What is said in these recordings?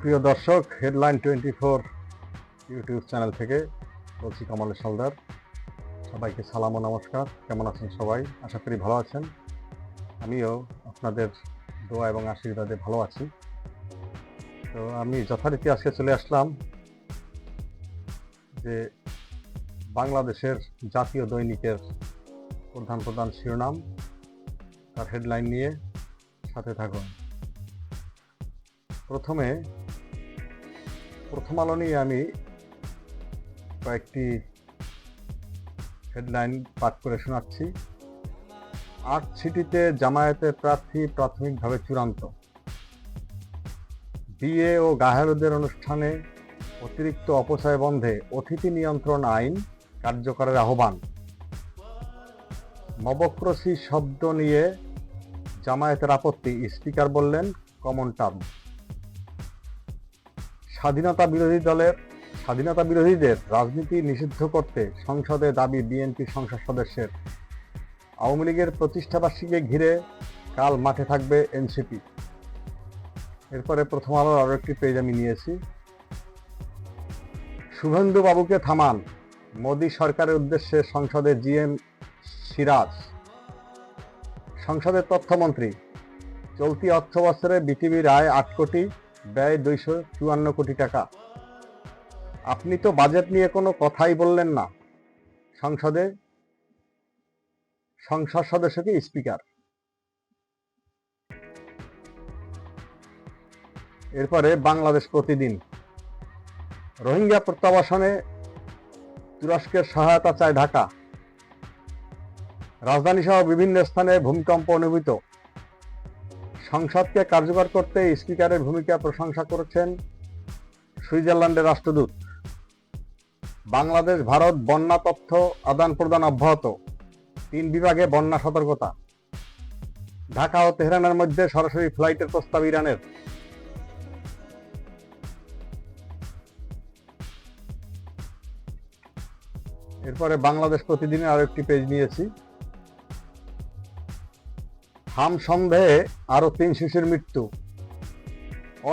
সুপ্রিয় দর্শক, headline 24 YouTube channel থেকে বলছি কমল সলদার। সবাইকে সালাম ও নমস্কার। কেমন আছেন সবাই? আশা করি ভালো আছেন। আমিও আপনাদের দোয়া এবং আশীর্বাদে ভালো আছি। তো আমি যথারীতি আজকে চলে আসলাম যে বাংলাদেশের জাতীয় দৈনিকের প্রধান শিরোনাম, তার হেডলাইন নিয়ে সাথে থাকুন। প্রথম আলো নিয়ে আমি কয়েকটি হেডলাইন পাঠ করে শোনাচ্ছি। ৮ সিটিতে জামায়াতের প্রার্থী প্রাথমিকভাবে চূড়ান্ত। বিয়ে ও গাহেরুদের অনুষ্ঠানে অতিরিক্ত অপচয় বন্ধে অতিথি নিয়ন্ত্রণ আইন কার্যকরের আহ্বান। মবক্রসি শব্দ নিয়ে জামায়াতের আপত্তি, স্পিকার বললেন কমন টার্ম। স্বাধীনতা বিরোধীদের রাজনীতি নিষিদ্ধ করতে সংসদে দাবি বিএনপি সংসদ সদস্যের। আওয়ামী লীগের প্রতিষ্ঠাবার্ষিকী ঘিরে কাল মাঠে থাকবে এনসিপি। এরপরে প্রথম আলোর আরো একটি পেজ আমি নিয়েছি। শুভেন্দু বাবুকে থামান, মোদী সরকারের উদ্দেশ্যে সংসদে জিএম সিরাজ। সংসদের তথ্যমন্ত্রী, চলতি অর্থ বছরে বিটিভির আয় 8 কোটি, ব্যয় 254 কোটি টাকা। আপনি তো বাজেট নিয়ে কোনো কথাই বললেন না। সংসদ সদস্যকে স্পিকার। এরপরে বাংলাদেশ প্রতিদিন, রোহিঙ্গা প্রত্যাবাসনে তুরস্কের সহায়তা চায় ঢাকা। রাজধানী সহ বিভিন্ন স্থানে ভূমিকম্প অনুভূত। সংসদকে কার্যকর করতে স্পিকারের ভূমিকা প্রশংসা করেছেন সুইজারল্যান্ডের রাষ্ট্রদূত। বাংলাদেশ ভারত বন্যা তথ্য আদান প্রদান অব্যাহত, 3 বিভাগে বন্যা সতর্কতা। ঢাকা ও তেহরানের মধ্যে সরাসরি ফ্লাইটের প্রস্তাব ইরানের। এরপরে বাংলাদেশ প্রতিদিনের আরো একটি পেজ নিয়েছি। হাম সন্দেহে আরো 3 শিশুর মৃত্যু।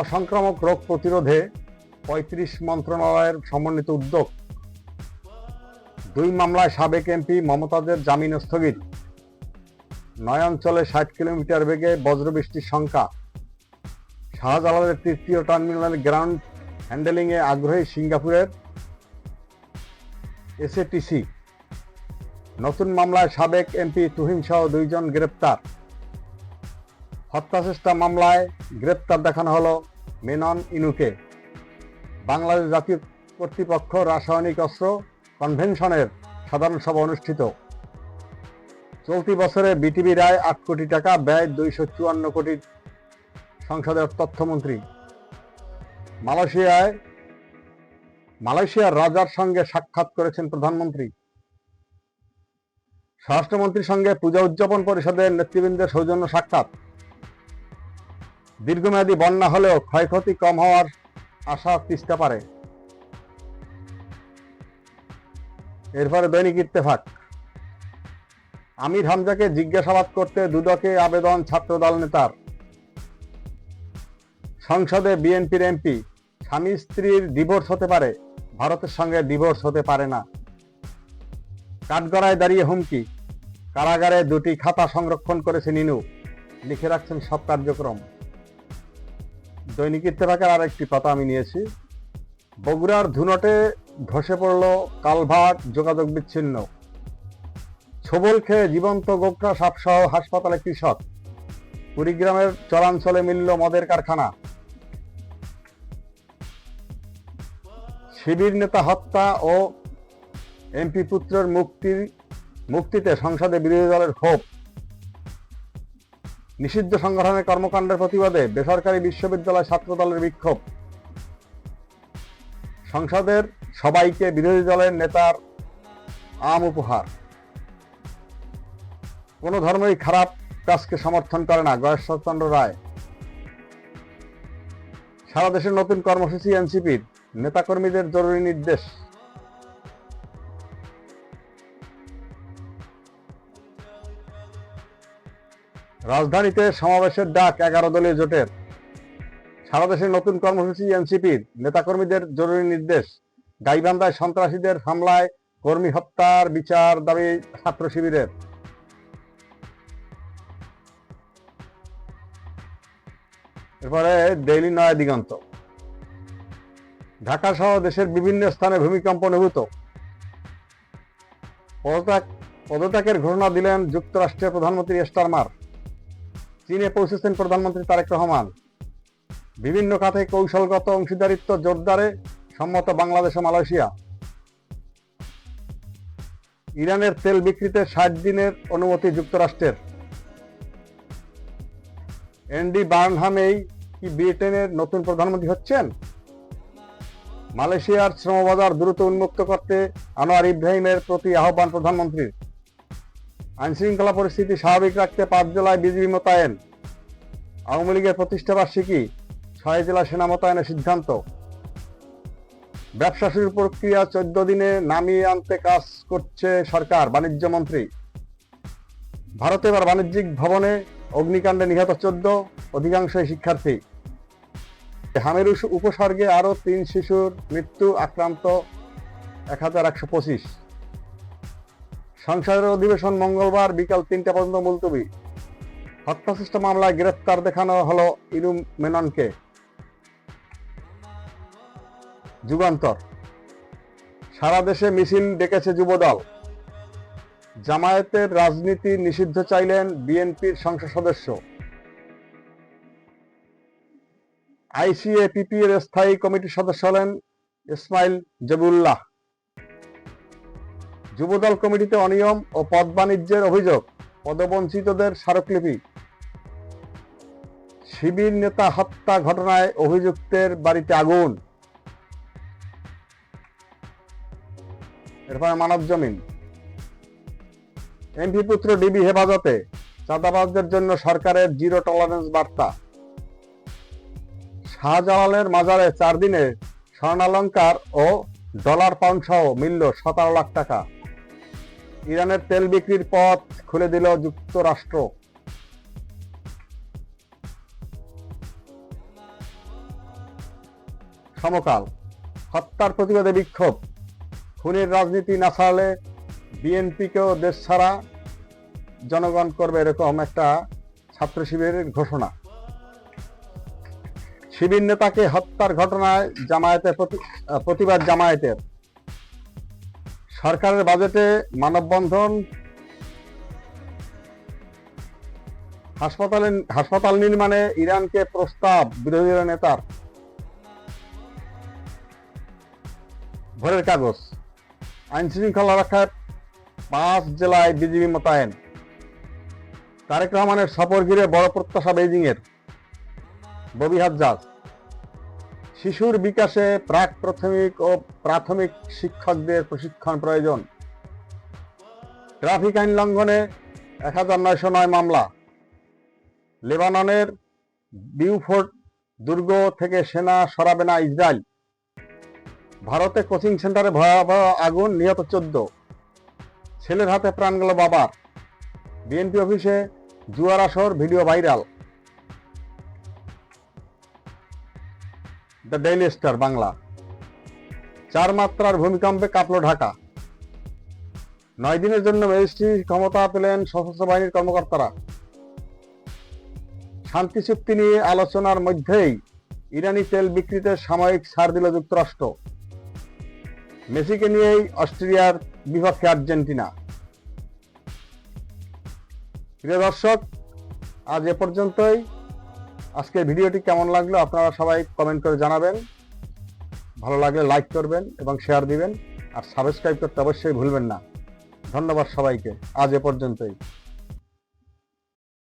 অসংক্রামক রোগ প্রতিরোধে 35 মন্ত্রণালয়ের সমন্বিত উদ্যোগ। 2 মামলায় সাবেক এমপি মমতাজের জামিন স্থগিত। 9 অঞ্চলে 60 কিলোমিটার বেগে বজ্রবৃষ্টির শঙ্কা। শাহজালালের তৃতীয় টার্মিনাল গ্রাউন্ড হ্যান্ডেলিংয়ে আগ্রহী সিঙ্গাপুরের এসএটিসি। নতুন মামলায় সাবেক এমপি তুহিন সহ 2 জন গ্রেপ্তার। হত্যাচেষ্টা মামলায় গ্রেপ্তার দেখানো হলো মেনন ইনুকে। বাংলাদেশ জাতীয় কর্তৃপক্ষ রাসায়নিক অস্ত্র কনভেনশনের সাধারণ সভা অনুষ্ঠিত। চলতি বছরে বিটিভির আয় 8 কোটি টাকা, ব্যয় 254 কোটি। সংসদের তথ্যমন্ত্রী। মালয়েশিয়ার রাজার সঙ্গে সাক্ষাৎ করেছেন প্রধানমন্ত্রী। স্বরাষ্ট্রমন্ত্রীর সঙ্গে পূজা উদযাপন পরিষদের নেতৃবৃন্দের সৌজন্য সাক্ষাৎ। দীর্ঘমেয়াদী বন্যা হলেও ক্ষয়ক্ষতি কম হওয়ার আশা তিস্তা পারে। এরপরে দৈনিক ইত্তেফাক, আমির হামজাকে জিজ্ঞাসাবাদ করতে দুদকে আবেদন ছাত্রদল নেতার। সংসদে বিএনপির এমপি, স্বামী স্ত্রীর ডিভোর্স হতে পারে, ভারতের সঙ্গে ডিভোর্স হতে পারে না। কাঠগড়ায় দাঁড়িয়ে হুমকি, কারাগারে 2টি খাতা সংরক্ষণ করেছে নিনু, লিখে রাখছেন সব কার্যক্রম। দৈনিক ইত্তেফাকের আর একটি পাতা আমি নিয়েছি। বগুড়ার ধুনটে ধসে পড়ল কালভার্ট, যোগাযোগ বিচ্ছিন্ন। ছোবল খেয়ে জীবন্ত গোকরা সাপসহ হাসপাতালে কৃষক। কুড়িগ্রামের চরাঞ্চলে মিলল মদের কারখানা। শিবির নেতা হত্যা ও এমপি পুত্রের মুক্তিতে সংসদে বিরোধী দলের ক্ষোভ। নিষিদ্ধ সংগঠনের কর্মকাণ্ডের প্রতিবাদে বেসরকারি বিশ্ববিদ্যালয় ছাত্রদলের বিক্ষোভ। সংসদের সবাইকে বিরোধী দলের নেতার আম উপহার। কোনো ধর্মই খারাপ কাজকে সমর্থন করে না, গয়েশ্বরচন্দ্র রায়। সারা দেশের নতুন কর্মসূচি এনসিপির, নেতাকর্মীদের জরুরি নির্দেশ। রাজধানীতে সমাবেশের ডাক 11 দলীয় জোটের। সারা দেশে নতুন কর্মসূচি, এনসিপির নেতাকর্মীদের জরুরি নির্দেশ, গাইবান্ধায় সন্ত্রাসীদের হামলায় কর্মী হত্যার বিচার দাবি ছাত্র শিবিরের। এরপরে ডেইলি নয়া দিগন্ত। ঢাকা সহ দেশের বিভিন্ন স্থানে ভূমিকম্প অনুভূত, পদত্যাগের ঘোষণা দিলেন যুক্তরাষ্ট্রের প্রধানমন্ত্রী স্টারমার। চীনে পৌঁছেছেন প্রধানমন্ত্রী তারেক রহমান। বিভিন্ন খাতে কৌশলগত অংশীদারিত্ব জোরদারে সম্মত বাংলাদেশ ও মালয়েশিয়া। ইরানের তেল বিক্রিতে 60 দিনের অনুমতি যুক্তরাষ্ট্রের। এন্ডি বার্নহামেই কি ব্রিটেনের নতুন প্রধানমন্ত্রী হচ্ছেন? মালয়েশিয়ার শ্রমবাজার দ্রুত উন্মুক্ত করতে আনোয়ার ইব্রাহিমের প্রতি আহ্বান প্রধানমন্ত্রীর। আইনশৃঙ্খলা পরিস্থিতি স্বাভাবিক রাখতে 5 জেলায় বিজিবি মোতায়েন। আওয়ামী লীগের প্রতিষ্ঠা বার্ষিকী, 6 জেলা সেনা মোতায়েনের সিদ্ধান্ত। ব্যবসা শুরুর প্রক্রিয়া 14 দিনে নামিয়ে আনতে কাজ করছে সরকার, বাণিজ্য মন্ত্রী। ভারতে এবার বাণিজ্যিক ভবনে অগ্নিকাণ্ডে নিহত 14, অধিকাংশই শিক্ষার্থী। হামের উপসর্গে আরো 3 শিশুর মৃত্যু, আক্রান্ত 1125। সংসদের অধিবেশন মঙ্গলবার বিকাল 3টা পর্যন্ত মুলতবি। হত্যাচেষ্টা মামলায় গ্রেফতার দেখানো হলো ইনু মেননকে। যুগান্তর। সারা দেশে মিছিল ডেকেছে যুবদল। জামায়াতের রাজনীতি নিষিদ্ধ চাইলেন বিএনপির সংসদ সদস্য। আইসিএপিপি এর স্থায়ী কমিটির সদস্য হলেন ইসমাইল জবিউল্লাহ। যুবদল কমিটিতে অনিয়ম ও পদ বাণিজ্যের অভিযোগ, পদবঞ্চিতদের স্মারকলিপি। শিবির নেতা হত্যা ঘটনায় অভিযুক্তের বাড়িতে আগুন। এরপরে মানব জমিন। এমপি পুত্র ডিবি হেফাজতে, চাঁদাবাজদের জন্য সরকারের জিরো টলারেন্স বার্তা। শাহজালালের মাজারে 4 দিনে স্বর্ণালংকার ও ডলার পাউন্ড সহ মিলল 17 লাখ টাকা। ইরানের তেল বিক্রির পথ খুলে দিল যুক্তরাষ্ট্র। সমকাল। হত্যার প্রতিবাদে বিক্ষোভ, খুনের রাজনীতি না ছাড়লে বিএনপিকেও দেশ ছাড়া জনগণ করবে, এরকম একটা ছাত্র শিবিরের ঘোষণা। শিবির নেতাকে হত্যার ঘটনায় প্রতিবাদ জামায়াতের। সরকারের বাজেটে মানববন্ধন। হাসপাতাল নির্মাণে ইরানকে প্রস্তাব বিরোধী নেতার। ভোরের কাগজ। আইন শৃঙ্খলা রক্ষায় 5 জেলায় বিজিবি মোতায়েন। তারেক রহমানের সফর ঘিরে বড় প্রত্যাশা বেইজিংয়ের। ববিহাট জাজ। শিশুর বিকাশে প্রাক প্রাথমিক ও প্রাথমিক শিক্ষকদের প্রশিক্ষণ প্রয়োজন। ট্রাফিক আইন লঙ্ঘনে 1909 মামলা। লেবাননের বিউফোর্ট দুর্গ থেকে সেনা সরাবে না ইসরায়েল। ভারতে কোচিং সেন্টারে ভয়াবহ আগুন, নিহত 14। ছেলের হাতে প্রাণ গেল বাবার। বিএনপি অফিসে জুয়ার আসর, video viral. The daily star Bangla. 4 মাত্রার ভূমিকম্পে কাঁপল ঢাকা। 9 দিনের জন্য ম্যাজিস্ট্রেট ক্ষমতা পেলেন সশস্ত্র বাহিনীর কর্মকর্তারা। শান্তি চুক্তি নিয়ে আলোচনার মধ্যেই ইরানি তেল বিক্রিতে সাময়িক ছাড় দিল যুক্তরাষ্ট্র। মেসিকে নিয়েই অস্ট্রেলিয়ার বিপক্ষে আর্জেন্টিনা। প্রিয় দর্শক, আজ এ পর্যন্তই। আজকের ভিডিওটি কেমন লাগলো আপনারা সবাই কমেন্ট করে জানাবেন। ভালো লাগলে লাইক করবেন এবং শেয়ার দিবেন, আর সাবস্ক্রাইব করতে অবশ্যই ভুলবেন না। ধন্যবাদ সবাইকে। আজ এ পর্যন্তই।